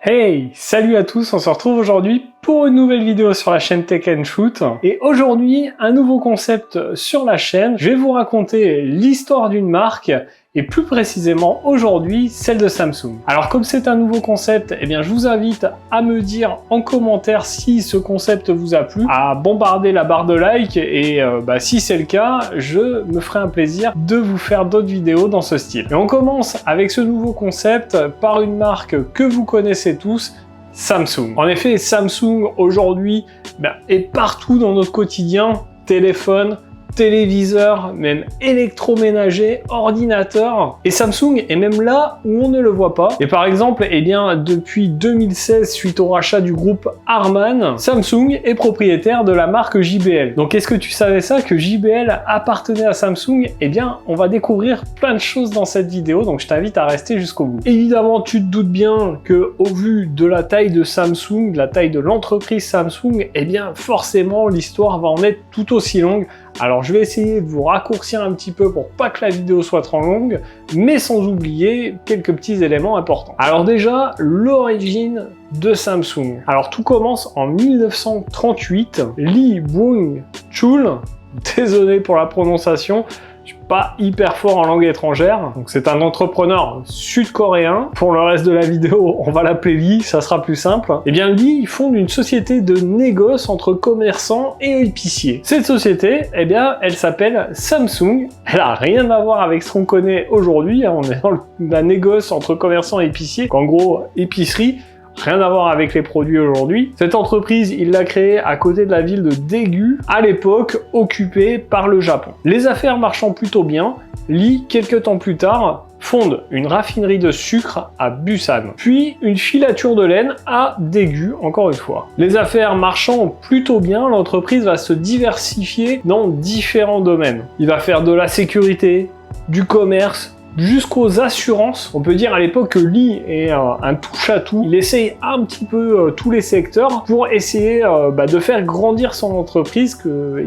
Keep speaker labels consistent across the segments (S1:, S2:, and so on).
S1: Hey, salut à tous, on se retrouve aujourd'hui pour une nouvelle vidéo sur la chaîne Tech & Shoot. Et aujourd'hui, un nouveau concept sur la chaîne. Je vais vous raconter l'histoire d'une marque et plus précisément aujourd'hui, celle de Samsung. Alors comme c'est un nouveau concept, eh bien je vous invite à me dire en commentaire si ce concept vous a plu, à bombarder la barre de like et si c'est le cas, je me ferai un plaisir de vous faire d'autres vidéos dans ce style. Et on commence avec ce nouveau concept par une marque que vous connaissez tous, Samsung. En effet, Samsung aujourd'hui est partout dans notre quotidien, téléphone, téléviseur, même électroménager, ordinateur. Et Samsung est même là où on ne le voit pas. Et par exemple, depuis 2016, suite au rachat du groupe Harman, Samsung est propriétaire de la marque JBL. Donc est-ce que tu savais ça, que JBL appartenait à Samsung? On va découvrir plein de choses dans cette vidéo, donc je t'invite à rester jusqu'au bout. Évidemment, tu te doutes bien que au vu de la taille de Samsung, de la taille de l'entreprise Samsung, forcément l'histoire va en être tout aussi longue. Alors je vais essayer de vous raccourcir un petit peu pour pas que la vidéo soit trop longue, mais sans oublier quelques petits éléments importants. Alors déjà, l'origine de Samsung. Alors tout commence en 1938. Lee Byung-chul, désolé pour la prononciation, je suis pas hyper fort en langue étrangère, donc c'est un entrepreneur sud-coréen. Pour le reste de la vidéo, on va l'appeler Lee, ça sera plus simple. Lee, il fonde une société de négoce entre commerçants et épiciers. Cette société, elle s'appelle Samsung. Elle a rien à voir avec ce qu'on connaît aujourd'hui, on est dans la négoce entre commerçants et épiciers, en gros, épicerie. Rien à voir avec les produits aujourd'hui. Cette entreprise, il l'a créée à côté de la ville de Daegu, à l'époque occupée par le Japon. Les affaires marchant plutôt bien, Lee, quelques temps plus tard, fonde une raffinerie de sucre à Busan, puis une filature de laine à Daegu, encore une fois. Les affaires marchant plutôt bien, l'entreprise va se diversifier dans différents domaines. Il va faire de la sécurité, du commerce, jusqu'aux assurances. On peut dire à l'époque que Lee est un touche-à-tout. Il essaye un petit peu tous les secteurs pour essayer de faire grandir son entreprise,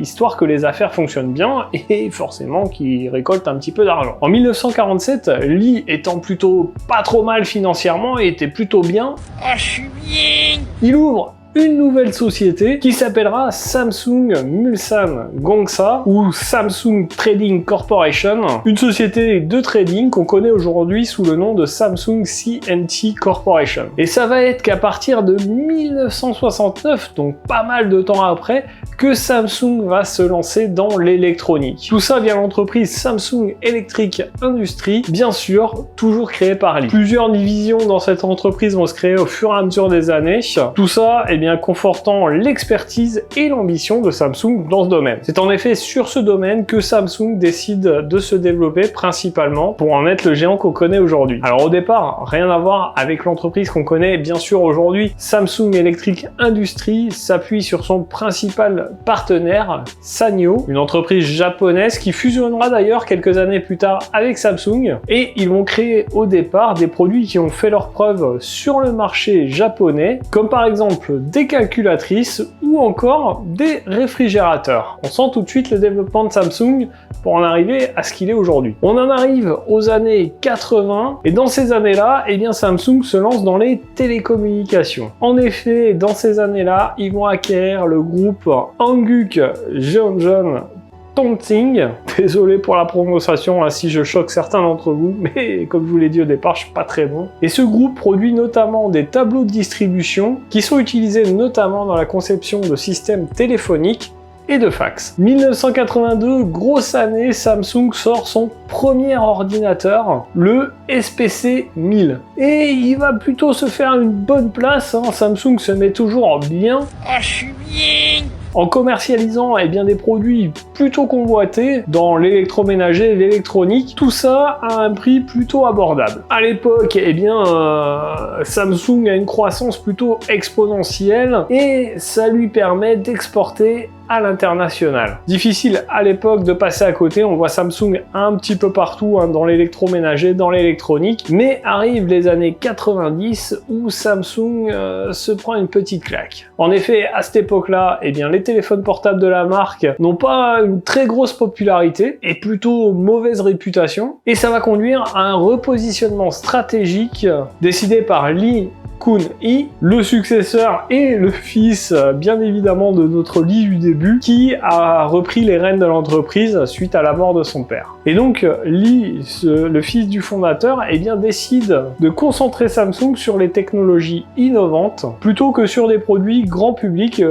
S1: histoire que les affaires fonctionnent bien et forcément qu'il récolte un petit peu d'argent. En 1947, Lee étant plutôt pas trop mal financièrement et était plutôt bien, je suis bien, il ouvre une nouvelle société qui s'appellera Samsung Mulsan Gongsa ou Samsung Trading Corporation, une société de trading qu'on connaît aujourd'hui sous le nom de Samsung C&T Corporation. Et ça va être qu'à partir de 1969, donc pas mal de temps après, que Samsung va se lancer dans l'électronique. Tout ça via l'entreprise Samsung Electric Industries, bien sûr, toujours créée par Lee. Plusieurs divisions dans cette entreprise vont se créer au fur et à mesure des années. Tout ça, confortant l'expertise et l'ambition de Samsung dans ce domaine. C'est en effet sur ce domaine que Samsung décide de se développer principalement pour en être le géant qu'on connaît aujourd'hui. Alors au départ, rien à voir avec l'entreprise qu'on connaît bien sûr aujourd'hui. Samsung Electric Industries s'appuie sur son principal partenaire, Sanyo, une entreprise japonaise qui fusionnera d'ailleurs quelques années plus tard avec Samsung, et ils vont créer au départ des produits qui ont fait leur preuve sur le marché japonais, comme par exemple des calculatrices ou encore des réfrigérateurs. On sent tout de suite le développement de Samsung pour en arriver à ce qu'il est aujourd'hui. On en arrive aux années 80 et dans ces années-là, Samsung se lance dans les télécommunications. En effet, dans ces années-là, ils vont acquérir le groupe Hanguk Jeonjeon Tongting, désolé pour la prononciation si je choque certains d'entre vous, mais comme je vous l'ai dit au départ, je suis pas très bon. Et ce groupe produit notamment des tableaux de distribution qui sont utilisés notamment dans la conception de systèmes téléphoniques et de fax. 1982, grosse année, Samsung sort son premier ordinateur, le SPC 1000. Et il va plutôt se faire une bonne place, Samsung se met toujours bien. Je suis bien en commercialisant des produits plutôt convoités dans l'électroménager et l'électronique, tout ça à un prix plutôt abordable. À l'époque, Samsung a une croissance plutôt exponentielle et ça lui permet d'exporter à l'international. Difficile à l'époque de passer à côté, on voit Samsung un petit peu partout dans l'électroménager, dans l'électronique, mais arrivent les années 90 où Samsung se prend une petite claque. En effet, à cette époque-là, les téléphones portables de la marque n'ont pas une très grosse popularité et plutôt mauvaise réputation, et ça va conduire à un repositionnement stratégique décidé par Lee Kun-hee, le successeur et le fils, bien évidemment, de notre Lee du début, qui a repris les rênes de l'entreprise suite à la mort de son père. Et donc, Lee, le fils du fondateur, eh bien, décide de concentrer Samsung sur les technologies innovantes, plutôt que sur des produits grand public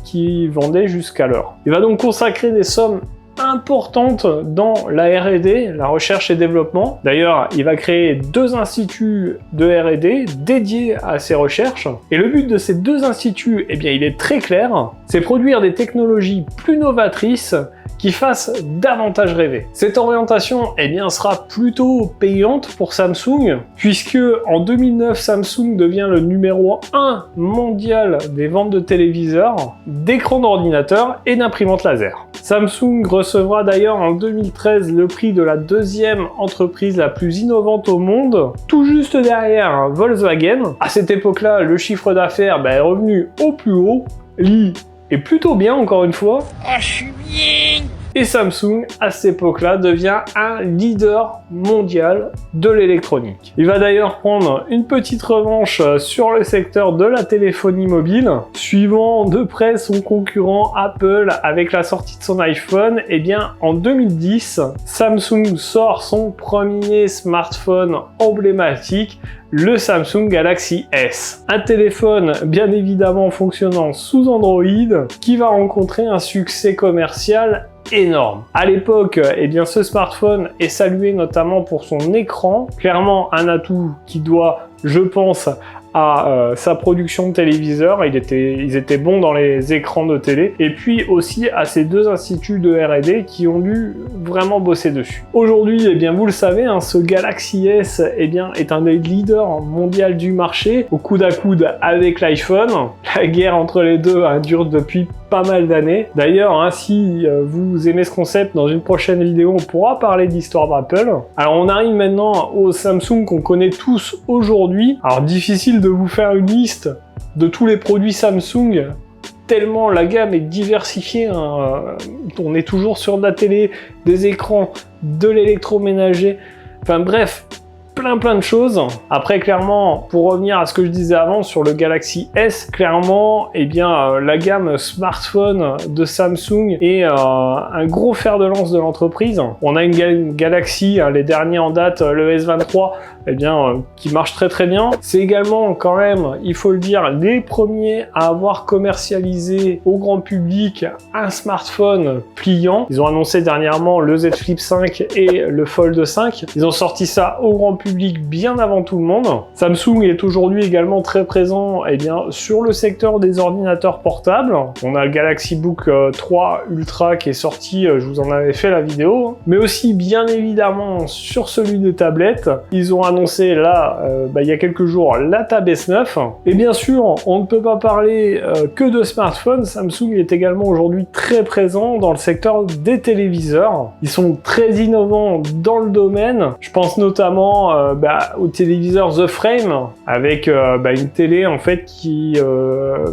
S1: qui vendaient jusqu'alors. Il va donc consacrer des sommes importante dans la R&D, la recherche et développement. D'ailleurs, il va créer 2 instituts de R&D dédiés à ces recherches. Et le but de ces 2 instituts, eh bien, il est très clair, c'est produire des technologies plus novatrices qui fassent davantage rêver. Cette orientation, eh bien, sera plutôt payante pour Samsung, puisque en 2009, Samsung devient le numéro 1 mondial des ventes de téléviseurs, d'écrans d'ordinateur et d'imprimantes laser. Samsung recevra d'ailleurs en 2013 le prix de la 2e entreprise la plus innovante au monde, tout juste derrière Volkswagen. À cette époque-là, le chiffre d'affaires est revenu au plus haut. Lee est plutôt bien, encore une fois.
S2: Ah, je suis bien.
S1: Et Samsung, à cette époque-là, devient un leader mondial de l'électronique. Il va d'ailleurs prendre une petite revanche sur le secteur de la téléphonie mobile, suivant de près son concurrent Apple avec la sortie de son iPhone. Et bien, en 2010, Samsung sort son premier smartphone emblématique, le Samsung Galaxy S. Un téléphone bien évidemment fonctionnant sous Android qui va rencontrer un succès commercial énorme. À l'époque, eh bien, ce smartphone est salué notamment pour son écran, clairement un atout qui doit, je pense, à sa production de téléviseurs, ils étaient bons dans les écrans de télé, et puis aussi à ces 2 instituts de R&D qui ont dû vraiment bosser dessus. Aujourd'hui, eh bien, vous le savez, ce Galaxy S eh bien, est un des leaders mondiaux du marché, au coude à coude avec l'iPhone. La guerre entre les deux dure depuis pas mal d'années. D'ailleurs, si vous aimez ce concept, dans une prochaine vidéo, on pourra parler d'histoire d'Apple. Alors, on arrive maintenant au Samsung qu'on connaît tous aujourd'hui. Alors, difficile de vous faire une liste de tous les produits Samsung, tellement la gamme est diversifiée. On est toujours sur de la télé, des écrans, de l'électroménager, enfin bref, plein de choses. Après, clairement, pour revenir à ce que je disais avant sur le Galaxy S, clairement, eh bien, la gamme smartphone de Samsung est un gros fer de lance de l'entreprise. On a une Galaxy, les derniers en date, le S23, eh bien, qui marche très bien. C'est également, quand même, il faut le dire, les premiers à avoir commercialisé au grand public un smartphone pliant. Ils ont annoncé dernièrement le Z Flip 5 et le Fold 5. Ils ont sorti ça au grand public bien avant tout le monde. Samsung est aujourd'hui également très présent, eh bien, sur le secteur des ordinateurs portables. On a le Galaxy Book 3 Ultra qui est sorti, je vous en avais fait la vidéo, mais aussi bien évidemment sur celui des tablettes. Ils ont annoncé là, il y a quelques jours, la Tab S9. Et bien sûr, on ne peut pas parler que de smartphones. Samsung est également aujourd'hui très présent dans le secteur des téléviseurs. Ils sont très innovants dans le domaine. Je pense notamment au téléviseur The Frame, avec une télé en fait qui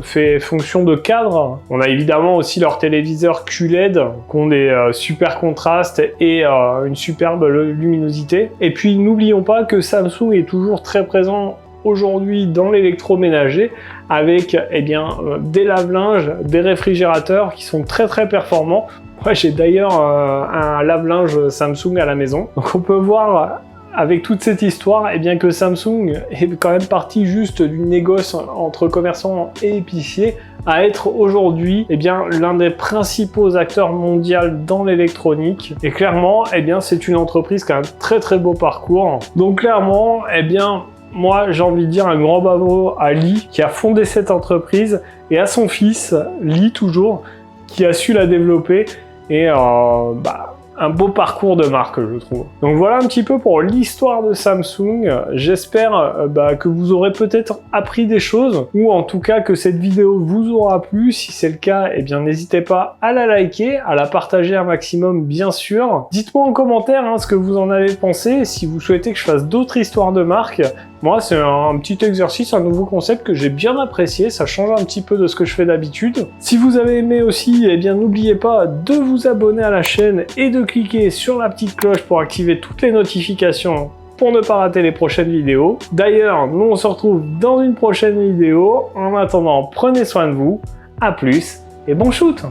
S1: fait fonction de cadre. On a évidemment aussi leurs téléviseurs QLED qui ont des super contrastes et une superbe luminosité. Et puis n'oublions pas que Samsung est toujours très présent aujourd'hui dans l'électroménager avec des lave-linges, des réfrigérateurs qui sont très performants. Moi j'ai d'ailleurs un lave-linge Samsung à la maison. Donc on peut voir avec toute cette histoire, que Samsung est quand même parti juste d'une négoce entre commerçants et épiciers à être aujourd'hui l'un des principaux acteurs mondiaux dans l'électronique. Et clairement, c'est une entreprise qui a un très beau parcours. Donc clairement, moi j'ai envie de dire un grand bravo à Lee qui a fondé cette entreprise et à son fils, Lee toujours, qui a su la développer et un beau parcours de marque, je trouve. Donc voilà un petit peu pour l'histoire de Samsung. J'espère que vous aurez peut-être appris des choses, ou en tout cas que cette vidéo vous aura plu. Si c'est le cas, n'hésitez pas à la liker, à la partager un maximum, bien sûr. Dites-moi en commentaire ce que vous en avez pensé, si vous souhaitez que je fasse d'autres histoires de marque. Moi, c'est un petit exercice, un nouveau concept que j'ai bien apprécié, ça change un petit peu de ce que je fais d'habitude. Si vous avez aimé aussi, n'oubliez pas de vous abonner à la chaîne et de cliquer sur la petite cloche pour activer toutes les notifications pour ne pas rater les prochaines vidéos. D'ailleurs, nous on se retrouve dans une prochaine vidéo. En attendant, prenez soin de vous. À plus et bon shoot!